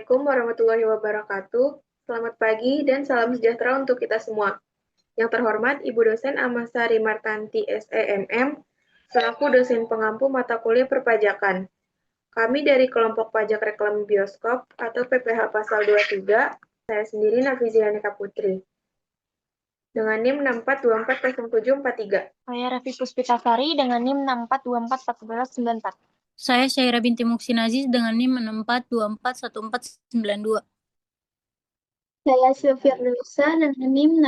Assalamualaikum warahmatullahi wabarakatuh. Selamat pagi dan salam sejahtera untuk kita semua. Yang terhormat Ibu dosen Amasari Martanti SEMM, selaku dosen pengampu mata kuliah perpajakan. Kami dari kelompok pajak reklame bioskop atau PPH Pasal 23, saya sendiri Nafizia Nika Putri. Dengan NIM 64240743. Saya Raffi Puspitasari dengan NIM 64241494. Saya Syaira binti Muksin Aziz dengan NIM 64241492. Saya Sylvia Nusa dengan NIM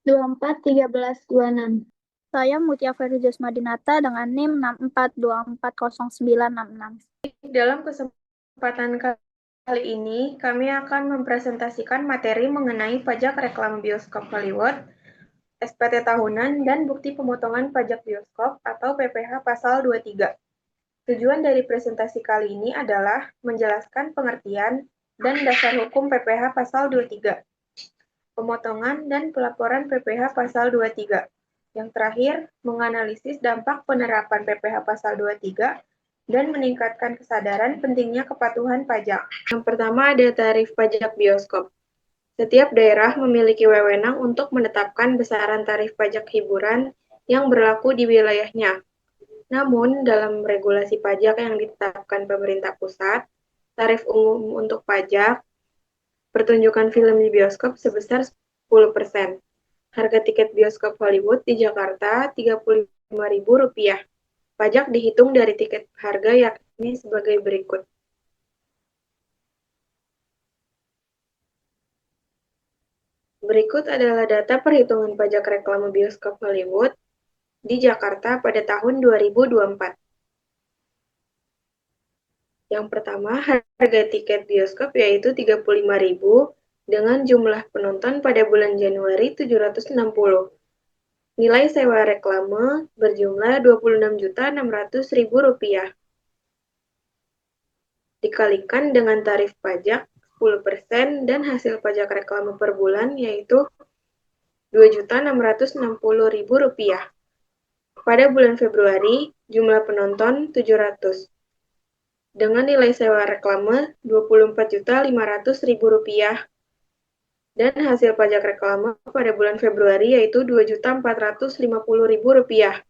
64241326. Saya Mutia Ferujos Madinata dengan NIM 64240966. Dalam kesempatan kali ini, kami akan mempresentasikan materi mengenai pajak reklame bioskop Hollywood, SPT tahunan, dan bukti pemotongan pajak bioskop atau PPH Pasal 23. Tujuan dari presentasi kali ini adalah menjelaskan pengertian dan dasar hukum PPH Pasal 23, pemotongan dan pelaporan PPH Pasal 23. Yang terakhir, menganalisis dampak penerapan PPH Pasal 23 dan meningkatkan kesadaran pentingnya kepatuhan pajak. Yang pertama ada tarif pajak bioskop. Setiap daerah memiliki wewenang untuk menetapkan besaran tarif pajak hiburan yang berlaku di wilayahnya. Namun, dalam regulasi pajak yang ditetapkan pemerintah pusat, tarif umum untuk pajak pertunjukan film di bioskop sebesar 10%. Harga tiket bioskop Hollywood di Jakarta Rp35.000. Pajak dihitung dari tiket harga yakni sebagai berikut. Berikut adalah data perhitungan pajak reklame bioskop Hollywood di Jakarta pada tahun 2024. Yang pertama, harga tiket bioskop yaitu Rp35.000 dengan jumlah penonton pada bulan Januari 760. Nilai sewa reklame berjumlah Rp26.600.000. Dikalikan dengan tarif pajak 10% dan hasil pajak reklame per bulan yaitu Rp2.660.000. Pada bulan Februari, jumlah penonton 700. Dengan nilai sewa reklame Rp24.500.000 dan hasil pajak reklame pada bulan Februari yaitu Rp2.450.000.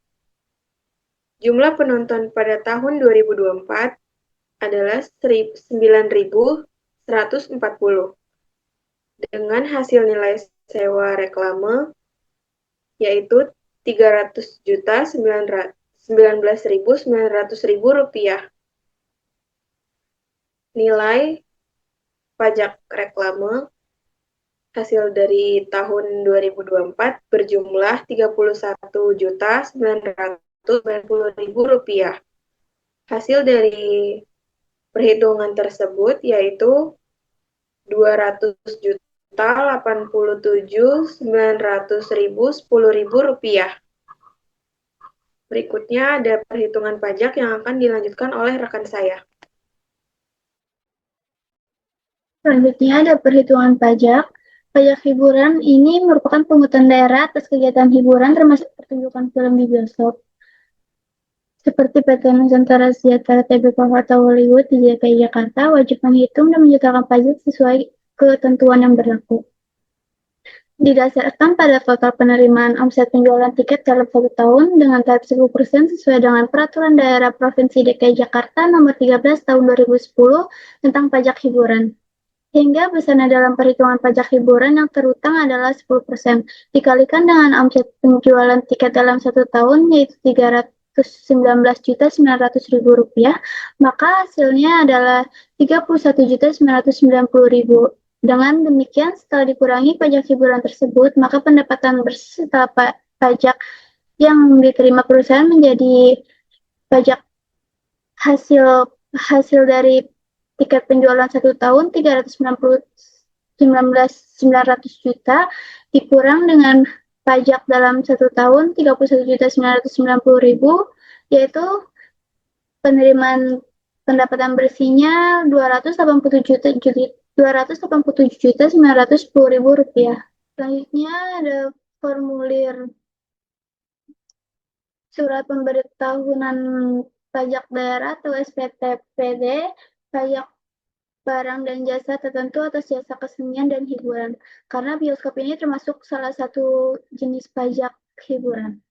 Jumlah penonton pada tahun 2024 adalah 9.140 dengan hasil nilai sewa reklame yaitu Rp300.019.900.000. Nilai pajak reklame hasil dari tahun 2024 berjumlah Rp31.990.000. Hasil dari perhitungan tersebut yaitu Rp200.087.900.010. Berikutnya ada perhitungan pajak yang akan dilanjutkan oleh rekan saya. Selanjutnya ada perhitungan pajak. Pajak hiburan ini merupakan pungutan daerah atas kegiatan hiburan termasuk pertunjukan film di bioskop. Seperti PT Nusantara Sejahtera TBK atau Hollywood di DKI Jakarta wajib menghitung dan menyetorkan pajak sesuai ketentuan yang berlaku. Didasarkan pada total penerimaan omset penjualan tiket dalam 1 tahun dengan tarif 10% sesuai dengan Peraturan Daerah Provinsi DKI Jakarta Nomor 13 Tahun 2010 tentang pajak hiburan. Hingga besaran dalam perhitungan pajak hiburan yang terutang adalah 10%, dikalikan dengan omset penjualan tiket dalam 1 tahun yaitu Rp319.900.000, maka hasilnya adalah Rp31.990.000. Dengan demikian, setelah dikurangi pajak hiburan tersebut, maka pendapatan berserta pajak yang diterima perusahaan menjadi pajak hasil dari tiket penjualan 1 tahun Rp319.900.000 dikurang dengan pajak dalam 1 tahun Rp31.990.000, yaitu penerimaan pendapatan bersihnya Rp287.910.000. Selanjutnya ada formulir surat pemberitahuan pajak daerah atau SPTPD. Pajak barang dan jasa tertentu atas jasa kesenian dan hiburan, karena bioskop ini termasuk salah satu jenis pajak hiburan.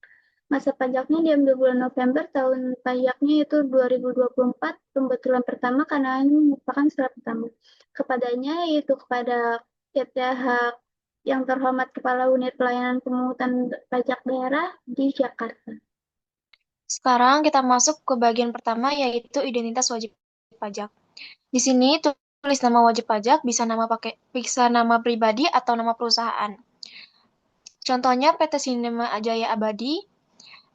Masa pajaknya diambil bulan November, tahun pajaknya itu 2024, pembetulan pertama karena ini merupakan syarat pertama. Kepadanya yaitu kepada PTH yang terhormat Kepala Unit Pelayanan Pemungutan Pajak Daerah di Jakarta. Sekarang kita masuk ke bagian pertama, yaitu identitas wajib pajak. Di sini tulis nama wajib pajak bisa nama pribadi atau nama perusahaan. Contohnya PT Cinema Jaya Abadi,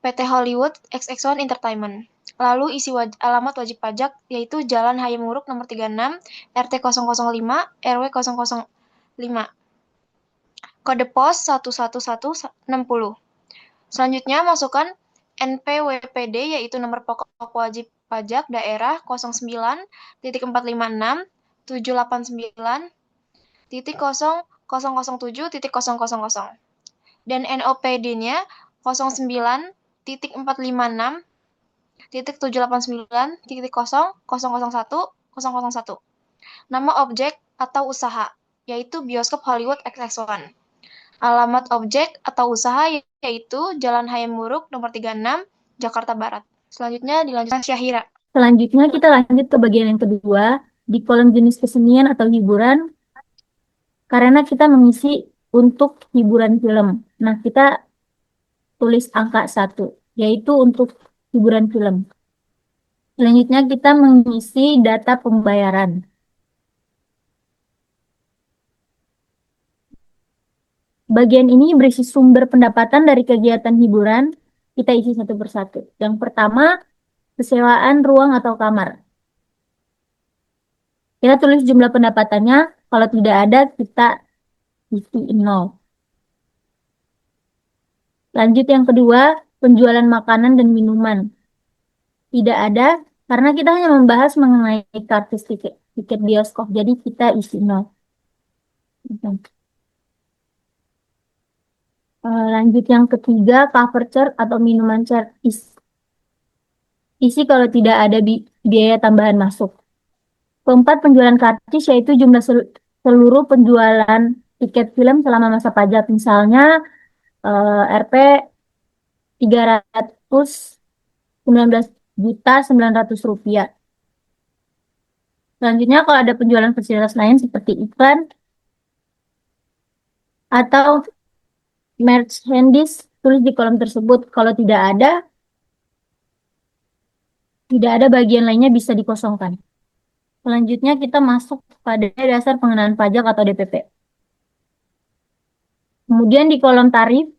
PT Hollywood XX1 Entertainment. Lalu isi alamat wajib pajak yaitu Jalan Hayam Wuruk nomor 36, RT 005, RW 005. Kode pos 11160. Selanjutnya masukkan NPWPD yaitu nomor pokok wajib pajak daerah 09.459.789.00007.000 dan NOPD-nya 09.459.789.00001.001. Nama objek atau usaha yaitu Bioskop Hollywood XX1. Alamat objek atau usaha yaitu Jalan Hayam Wuruk nomor 36, Jakarta Barat. Selanjutnya dilanjutkan Syahira. Selanjutnya kita lanjut ke bagian yang kedua, di kolom jenis kesenian atau hiburan, karena kita mengisi untuk hiburan film. Nah, kita tulis angka 1, yaitu untuk hiburan film. Selanjutnya kita mengisi data pembayaran. Bagian ini berisi sumber pendapatan dari kegiatan hiburan, kita isi satu persatu. Yang pertama, kesewaan ruang atau kamar. Kita tulis jumlah pendapatannya, kalau tidak ada kita isi 0. Lanjut yang kedua, penjualan makanan dan minuman. Tidak ada, karena kita hanya membahas mengenai kartu tiket bioskop, jadi kita isi 0. Lanjut yang ketiga, cover charge atau minuman charge. Isi kalau tidak ada biaya tambahan masuk. Keempat, penjualan karcis, yaitu jumlah seluruh penjualan tiket film selama masa pajak. Misalnya, Rp 319.900.000 rupiah. Selanjutnya, kalau ada penjualan fasilitas lain seperti iklan atau merchandise, tulis di kolom tersebut. Kalau tidak ada bagian lainnya bisa dikosongkan. Selanjutnya kita masuk pada dasar pengenaan pajak atau DPP. Kemudian di kolom tarif,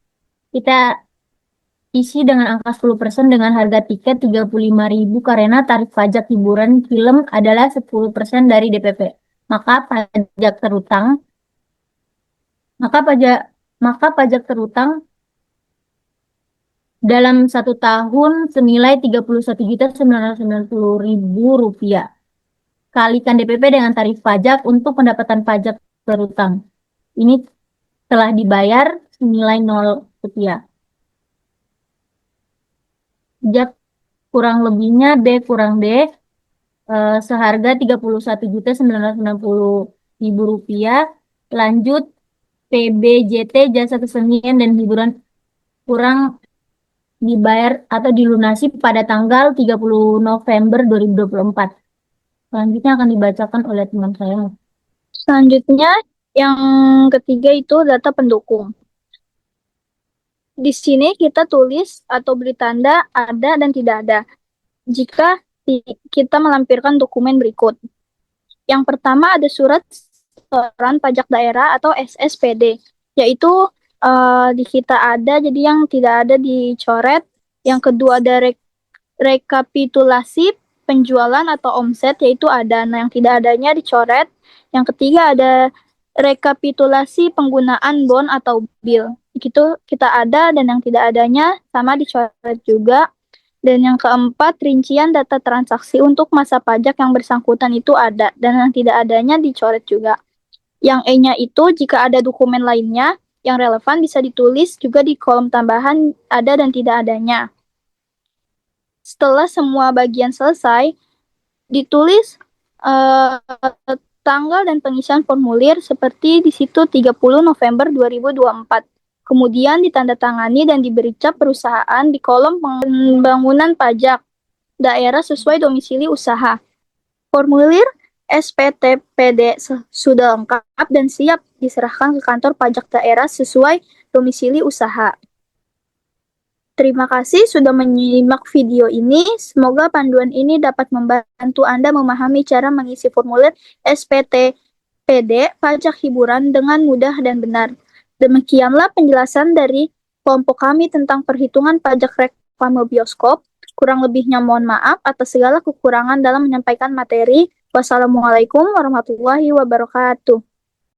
kita isi dengan angka 10% dengan harga tiket 35.000 karena tarif pajak hiburan film adalah 10% dari DPP. Maka pajak terutang dalam 1 tahun senilai Rp31.990.000. Kalikan DPP dengan tarif pajak untuk pendapatan pajak terutang. Ini telah dibayar senilai 0 rupiah. Pajak kurang lebihnya B kurang D seharga Rp31.990.000. Lanjut PBJT jasa kesenian dan hiburan kurang dibayar atau dilunasi pada tanggal 30 November 2024. Selanjutnya akan dibacakan oleh teman saya. Selanjutnya, yang ketiga itu data pendukung. Di sini kita tulis atau beri tanda ada dan tidak ada. Jika kita melampirkan dokumen berikut. Yang pertama ada surat setoran pajak daerah atau SSPD, yaitu di kita ada, jadi yang tidak ada dicoret. Yang kedua ada rekapitulasi penjualan atau omset, yaitu ada. Nah, yang tidak adanya dicoret. Yang ketiga ada rekapitulasi penggunaan bon atau bill. Itu kita ada dan yang tidak adanya sama dicoret juga. Dan yang keempat, rincian data transaksi untuk masa pajak yang bersangkutan itu ada dan yang tidak adanya dicoret juga. Yang E-nya itu jika ada dokumen lainnya yang relevan bisa ditulis juga di kolom tambahan ada dan tidak adanya. Setelah semua bagian selesai, ditulis tanggal dan pengisian formulir seperti di situ 30 November 2024. Kemudian ditandatangani dan diberi cap perusahaan di kolom pembangunan pajak daerah sesuai domisili usaha. Formulir SPTPD sudah lengkap dan siap diserahkan ke kantor pajak daerah sesuai domisili usaha. Terima kasih sudah menyimak video ini. Semoga panduan ini dapat membantu Anda memahami cara mengisi formulir SPTPD pajak hiburan dengan mudah dan benar. Demikianlah penjelasan dari kelompok kami tentang perhitungan pajak reklame bioskop. Kurang lebihnya mohon maaf atas segala kekurangan dalam menyampaikan materi. Wassalamualaikum warahmatullahi wabarakatuh.